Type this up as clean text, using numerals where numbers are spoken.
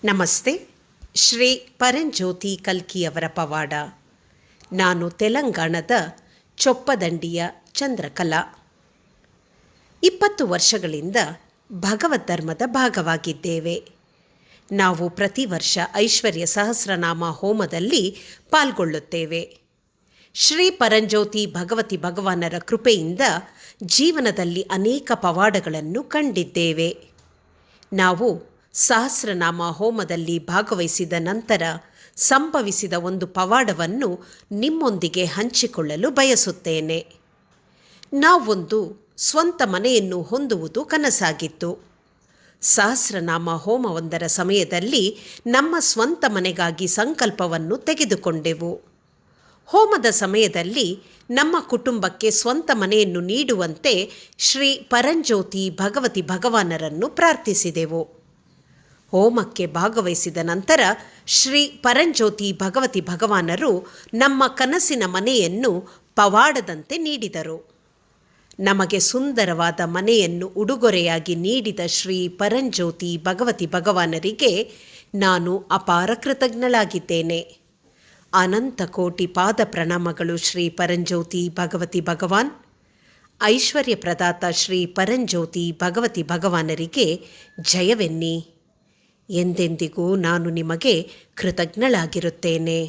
ನಮಸ್ತೆ. ಶ್ರೀ ಪರಂಜ್ಯೋತಿ ಕಲ್ಕಿಯವರ ಪವಾಡ. ನಾನು ತೆಲಂಗಾಣದ ಚೊಪ್ಪದಂಡಿಯ ಚಂದ್ರಕಲಾ. 20 ವರ್ಷಗಳಿಂದ ಭಗವದ್ ಧರ್ಮದ ಭಾಗವಾಗಿದ್ದೇವೆ. ನಾವು ಪ್ರತಿ ವರ್ಷ ಐಶ್ವರ್ಯ ಸಹಸ್ರನಾಮ ಹೋಮದಲ್ಲಿ ಪಾಲ್ಗೊಳ್ಳುತ್ತೇವೆ. ಶ್ರೀ ಪರಂಜ್ಯೋತಿ ಭಗವತಿ ಭಗವಾನರ ಕೃಪೆಯಿಂದ ಜೀವನದಲ್ಲಿ ಅನೇಕ ಪವಾಡಗಳನ್ನು ಕಂಡಿದ್ದೇವೆ. ನಾವು ಸಹಸ್ರನಾಮ ಹೋಮದಲ್ಲಿ ಭಾಗವಹಿಸಿದ ನಂತರ ಸಂಭವಿಸಿದ ಒಂದು ಪವಾಡವನ್ನು ನಿಮ್ಮೊಂದಿಗೆ ಹಂಚಿಕೊಳ್ಳಲು ಬಯಸುತ್ತೇನೆ. ನಾವೊಂದು ಸ್ವಂತ ಮನೆಯನ್ನು ಹೊಂದುವುದು ಕನಸಾಗಿತ್ತು. ಸಹಸ್ರನಾಮ ಹೋಮವೊಂದರ ಸಮಯದಲ್ಲಿ ನಮ್ಮ ಸ್ವಂತ ಮನೆಗಾಗಿ ಸಂಕಲ್ಪವನ್ನು ತೆಗೆದುಕೊಂಡೆವು. ಹೋಮದ ಸಮಯದಲ್ಲಿ ನಮ್ಮ ಕುಟುಂಬಕ್ಕೆ ಸ್ವಂತ ಮನೆಯನ್ನು ನೀಡುವಂತೆ ಶ್ರೀ ಪರಂಜ್ಯೋತಿ ಭಗವತಿ ಭಗವಾನರನ್ನು ಪ್ರಾರ್ಥಿಸಿದೆವು. ಹೋಮಕ್ಕೆ ಭಾಗವಹಿಸಿದ ನಂತರ ಶ್ರೀ ಪರಂಜ್ಯೋತಿ ಭಗವತಿ ಭಗವಾನರು ನಮ್ಮ ಕನಸಿನ ಮನೆಯನ್ನು ಪವಾಡದಂತೆ ನೀಡಿದರು. ನಮಗೆ ಸುಂದರವಾದ ಮನೆಯನ್ನು ಉಡುಗೊರೆಯಾಗಿ ನೀಡಿದ ಶ್ರೀ ಪರಂಜ್ಯೋತಿ ಭಗವತಿ ಭಗವಾನರಿಗೆ ನಾನು ಅಪಾರ ಕೃತಜ್ಞಳಾಗಿದ್ದೇನೆ. ಅನಂತ ಕೋಟಿ ಪಾದ ಪ್ರಣಾಮಗಳು ಶ್ರೀ ಪರಂಜ್ಯೋತಿ ಭಗವತಿ ಭಗವಾನ್. ಐಶ್ವರ್ಯ ಪ್ರದಾತ ಶ್ರೀ ಪರಂಜ್ಯೋತಿ ಭಗವತಿ ಭಗವಾನರಿಗೆ ಜಯವೆನ್ನಿ. ಎಂದೆಂದಿಗೂ ನಾನು ನಿಮಗೆ ಕೃತಜ್ಞಳಾಗಿರುತ್ತೇನೆ.